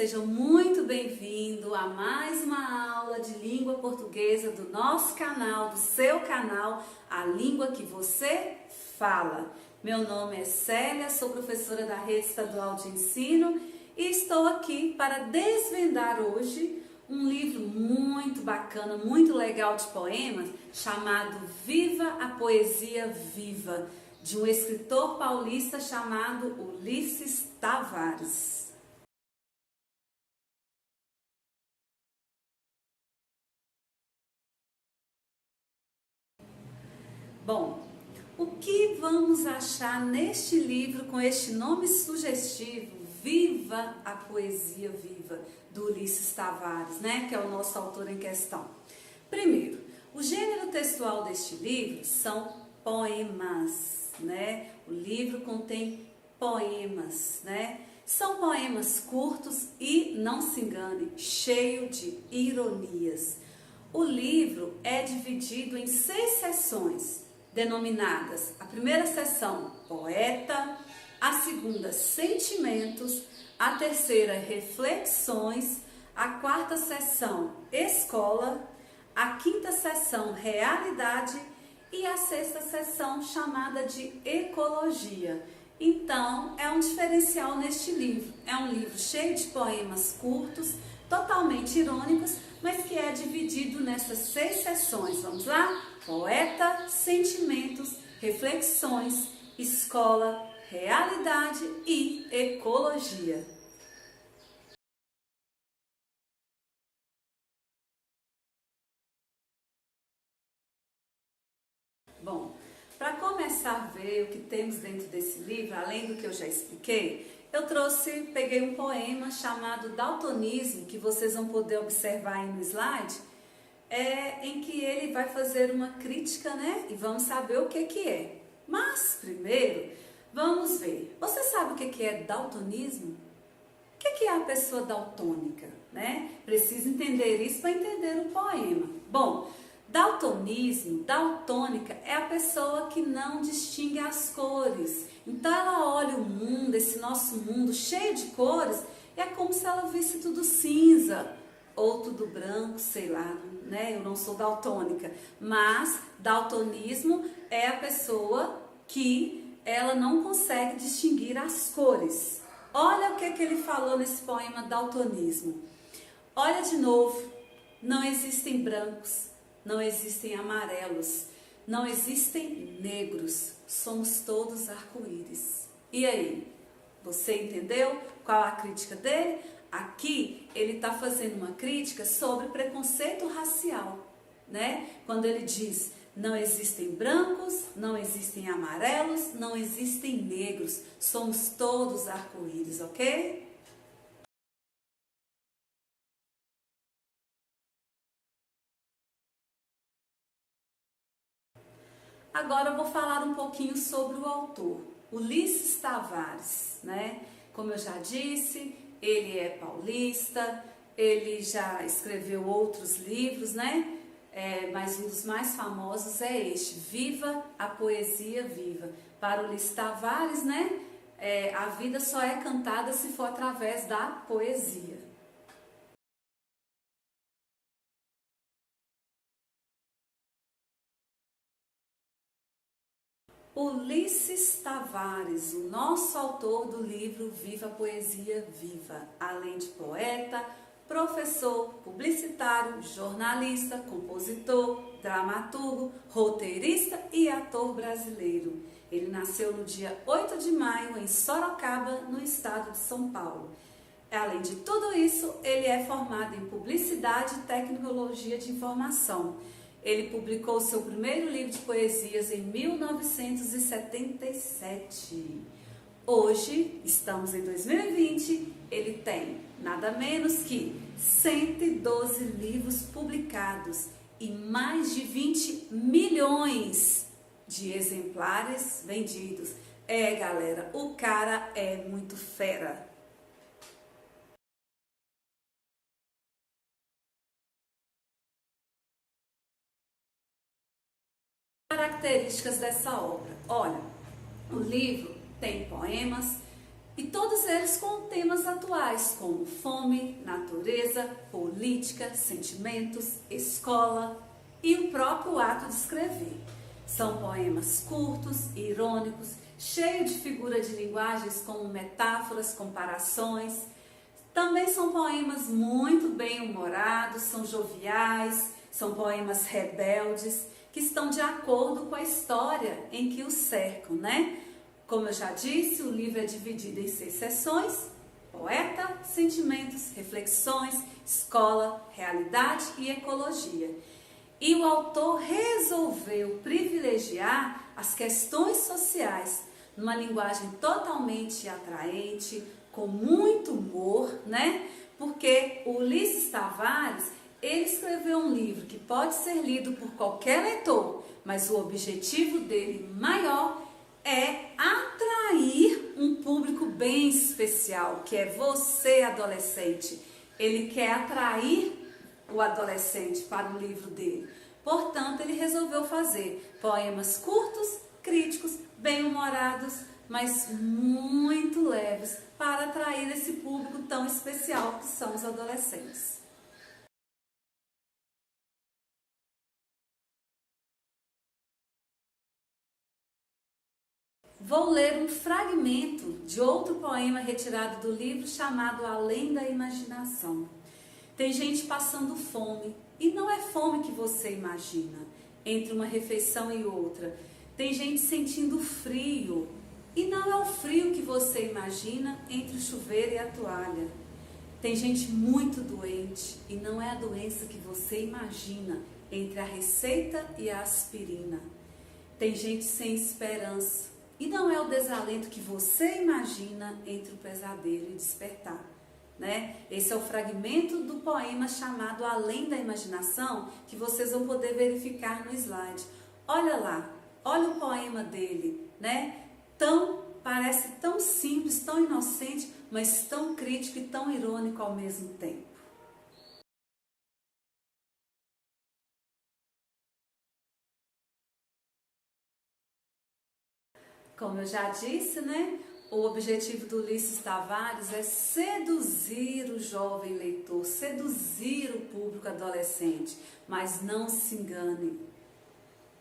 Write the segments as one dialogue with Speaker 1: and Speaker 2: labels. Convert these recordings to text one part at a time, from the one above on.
Speaker 1: seja muito bem-vindo a mais uma aula de língua portuguesa do nosso canal, do seu canal, A Língua que Você Fala. Meu nome é Célia, sou professora da Rede Estadual de Ensino e estou aqui para desvendar hoje um livro muito bacana, muito legal de poemas, chamado Viva a Poesia Viva, de um escritor paulista chamado Ulisses Tavares. Bom, o que vamos achar neste livro com este nome sugestivo, Viva a Poesia Viva, do Ulisses Tavares, né, que é o nosso autor em questão? Primeiro, o gênero textual deste livro são poemas, né? O livro contém poemas, né? São poemas curtos e, não se engane, cheio de ironias. O livro é dividido em 6 seções, denominadas a primeira seção Poeta, a segunda Sentimentos, a terceira Reflexões, a quarta seção Escola, a quinta seção Realidade e a sexta seção chamada de Ecologia. Então, é um diferencial neste livro. É um livro cheio de poemas curtos, totalmente irônicos, mas que é dividido nessas 6 seções. Vamos lá? Poeta, Sentimentos, Reflexões, Escola, Realidade e Ecologia. Bom, para começar a ver o que temos dentro desse livro, além do que eu já expliquei, peguei um poema chamado Daltonismo, que vocês vão poder observar aí no slide, em que ele vai fazer uma crítica, né? E vamos saber o que é. Mas, primeiro, vamos ver. Você sabe o que é daltonismo? O que é a pessoa daltônica, né? Precisa entender isso para entender o poema. Bom, daltonismo, daltônica, é a pessoa que não distingue as cores. Então ela olha o mundo, esse nosso mundo cheio de cores, é como se ela visse tudo cinza ou tudo branco, sei lá, né? Eu não sou daltônica, mas daltonismo é a pessoa que ela não consegue distinguir as cores. Olha o que ele falou nesse poema Daltonismo. Olha de novo, não existem brancos, não existem amarelos, não existem negros, somos todos arco-íris. E aí, você entendeu qual a crítica dele? Aqui ele está fazendo uma crítica sobre preconceito racial, né? Quando ele diz, não existem brancos, não existem amarelos, não existem negros, somos todos arco-íris, ok? Agora eu vou falar um pouquinho sobre o autor, Ulisses Tavares, né? Como eu já disse, ele é paulista, ele já escreveu outros livros, né? Mas um dos mais famosos é este, Viva a Poesia Viva. Para Ulisses Tavares, né? A vida só é cantada se for através da poesia. Ulisses Tavares, o nosso autor do livro Viva a Poesia Viva, além de poeta, professor, publicitário, jornalista, compositor, dramaturgo, roteirista e ator brasileiro. Ele nasceu no dia 8 de maio em Sorocaba, no estado de São Paulo. Além de tudo isso, ele é formado em Publicidade e Tecnologia de Informação. Ele publicou seu primeiro livro de poesias em 1977. Hoje, estamos em 2020, ele tem nada menos que 112 livros publicados e mais de 20 milhões de exemplares vendidos. Galera, o cara é muito fera. Características dessa obra. Olha, o livro tem poemas, E todos eles com temas atuais, como fome, natureza, política, sentimentos, escola e o próprio ato de escrever. São poemas curtos, irônicos, cheios de figuras de linguagens como metáforas, comparações. Também são poemas muito bem-humorados, são joviais, são poemas rebeldes, que estão de acordo com a história em que os cercam, né? Como eu já disse, o livro é dividido em 6 seções: poeta, sentimentos, reflexões, escola, realidade e ecologia. E o autor resolveu privilegiar as questões sociais numa linguagem totalmente atraente, com muito humor, né? Porque o Ulisses Tavares, ele escreveu um livro que pode ser lido por qualquer leitor, mas o objetivo dele maior é atrair um público bem especial, que é você, adolescente. Ele quer atrair o adolescente para o livro dele. Portanto, ele resolveu fazer poemas curtos, críticos, bem-humorados, mas muito leves, para atrair esse público tão especial que são os adolescentes. Vou ler um fragmento de outro poema retirado do livro chamado Além da Imaginação. Tem gente passando fome, e não é fome que você imagina, entre uma refeição e outra. Tem gente sentindo frio, e não é o frio que você imagina entre o chuveiro e a toalha. Tem gente muito doente, e não é a doença que você imagina entre a receita e a aspirina. Tem gente sem esperança, e não é o desalento que você imagina entre o pesadelo e despertar, né? Esse é o fragmento do poema chamado Além da Imaginação, que vocês vão poder verificar no slide. Olha lá, olha o poema dele, né? Parece tão simples, tão inocente, mas tão crítico e tão irônico ao mesmo tempo. Como eu já disse, né? O objetivo do Ulisses Tavares é seduzir o jovem leitor, seduzir o público adolescente. Mas não se engane,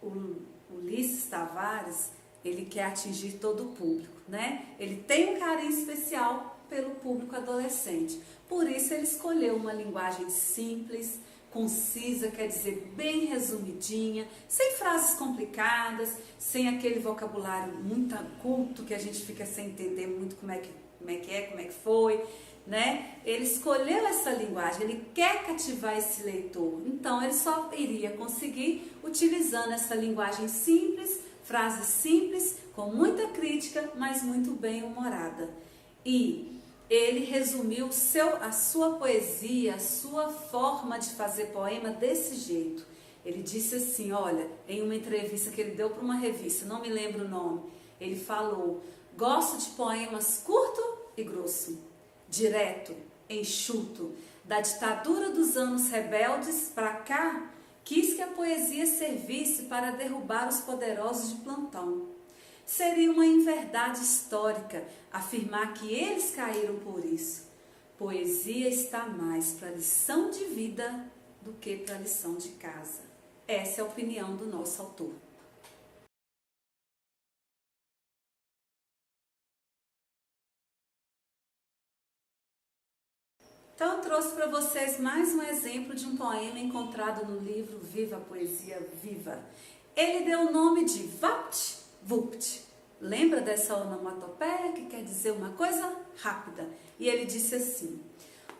Speaker 1: o Ulisses Tavares, ele quer atingir todo o público, né? Ele tem um carinho especial pelo público adolescente. Por isso ele escolheu uma linguagem simples, concisa, quer dizer, bem resumidinha, sem frases complicadas, sem aquele vocabulário muito culto que a gente fica sem entender muito como é que foi, né? Ele escolheu essa linguagem, ele quer cativar esse leitor, então ele só iria conseguir utilizando essa linguagem simples, frases simples, com muita crítica, mas muito bem humorada. E ele resumiu a sua poesia, a sua forma de fazer poema desse jeito. Ele disse assim, olha, em uma entrevista que ele deu para uma revista, não me lembro o nome, ele falou: gosto de poemas curto e grosso, direto, enxuto. Da ditadura dos anos rebeldes para cá, quis que a poesia servisse para derrubar os poderosos de plantão. Seria uma inverdade histórica afirmar que eles caíram por isso. Poesia está mais para lição de vida do que para lição de casa. Essa é a opinião do nosso autor. Então eu trouxe para vocês mais um exemplo de um poema encontrado no livro Viva a Poesia Viva. Ele deu o nome de Vapt Vupt. Lembra dessa onomatopeia que quer dizer uma coisa rápida? E ele disse assim: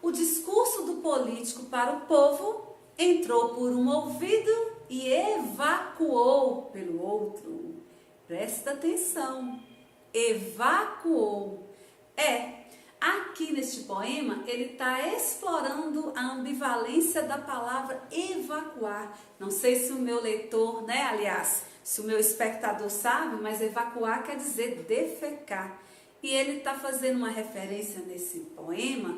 Speaker 1: o discurso do político para o povo entrou por um ouvido e evacuou pelo outro. Presta atenção, evacuou. Aqui neste poema, ele está explorando a ambivalência da palavra evacuar. Não sei se o meu leitor, né, aliás, se o meu espectador sabe, mas evacuar quer dizer defecar. E ele está fazendo uma referência nesse poema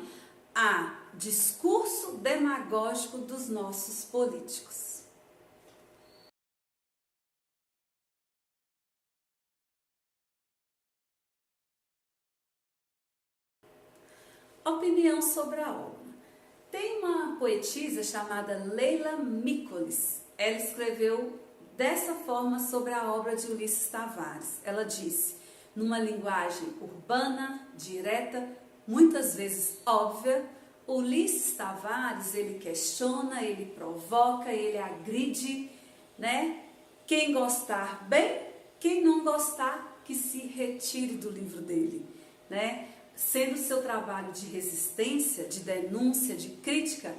Speaker 1: a discurso demagógico dos nossos políticos. Opinião sobre a obra. Tem uma poetisa chamada Leila Mícolis. Ela escreveu dessa forma sobre a obra de Ulisses Tavares. Ela disse, numa linguagem urbana, direta, muitas vezes óbvia, Ulisses Tavares, ele questiona, ele provoca, ele agride, né? Quem gostar, bem, quem não gostar, que se retire do livro dele, né? Sendo seu trabalho de resistência, de denúncia, de crítica,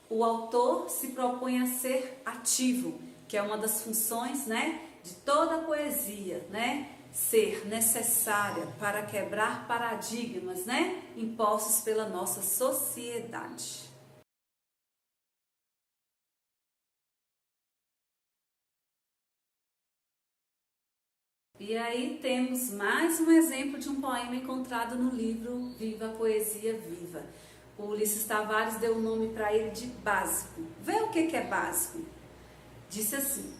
Speaker 1: o autor se propõe a ser ativo, que é uma das funções, né, de toda a poesia, né? Ser necessária para quebrar paradigmas, né, impostos pela nossa sociedade. E aí temos mais um exemplo de um poema encontrado no livro Viva a Poesia Viva. O Ulisses Tavares deu o nome para ele de básico. Vê o que é básico? Disse assim,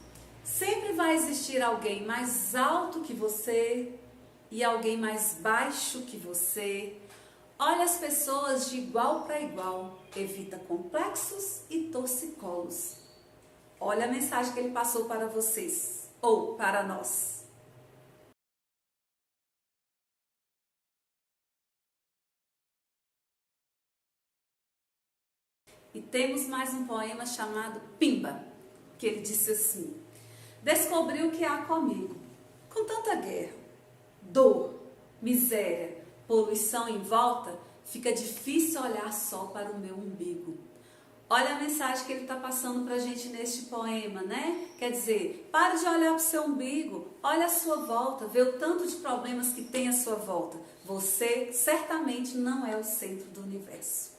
Speaker 1: sempre vai existir alguém mais alto que você e alguém mais baixo que você. Olha as pessoas de igual para igual, evita complexos e torcicolos. Olha a mensagem que ele passou para vocês, ou para nós. E temos mais um poema chamado Pimba, que ele disse assim, descobri o que há comigo, com tanta guerra, dor, miséria, poluição em volta, fica difícil olhar só para o meu umbigo. Olha a mensagem que ele está passando para a gente neste poema, né? Quer dizer, pare de olhar para o seu umbigo, olha a sua volta, vê o tanto de problemas que tem à sua volta. Você certamente não é o centro do universo.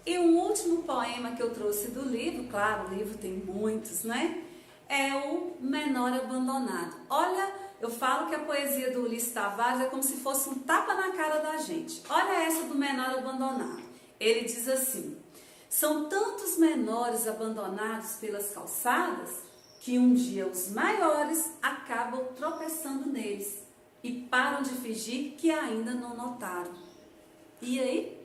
Speaker 1: E o último poema que eu trouxe do livro, claro, o livro tem muitos, né? É o Menor Abandonado. Olha, eu falo que a poesia do Ulisses Tavares é como se fosse um tapa na cara da gente. Olha essa do Menor Abandonado. Ele diz assim, são tantos menores abandonados pelas calçadas que um dia os maiores acabam tropeçando neles e param de fingir que ainda não notaram. E aí?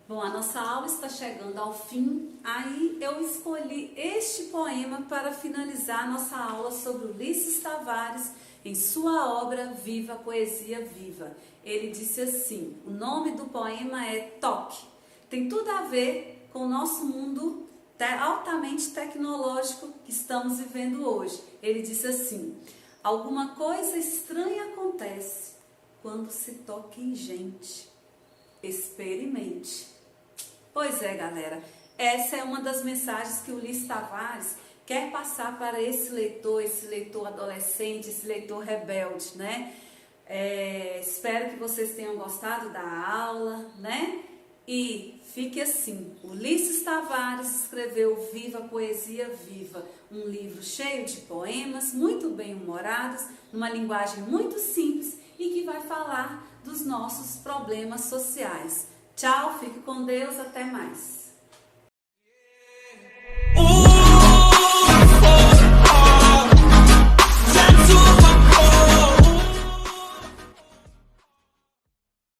Speaker 1: Bom, a nossa aula está chegando ao fim, aí eu escolhi este poema para finalizar a nossa aula sobre Ulisses Tavares em sua obra Viva a Poesia Viva. Ele disse assim, o nome do poema é Toque. Tem tudo a ver com o nosso mundo altamente tecnológico que estamos vivendo hoje. Ele disse assim, alguma coisa estranha acontece quando se toca em gente. Experimente. Pois é, galera, essa é uma das mensagens que o Ulisses Tavares quer passar para esse leitor adolescente, esse leitor rebelde, né? Espero que vocês tenham gostado da aula, né? E fique assim, Ulisses Tavares escreveu Viva a Poesia Viva, um livro cheio de poemas, muito bem humorados, numa linguagem muito simples e que vai falar dos nossos problemas sociais. Tchau, fique com Deus, até mais.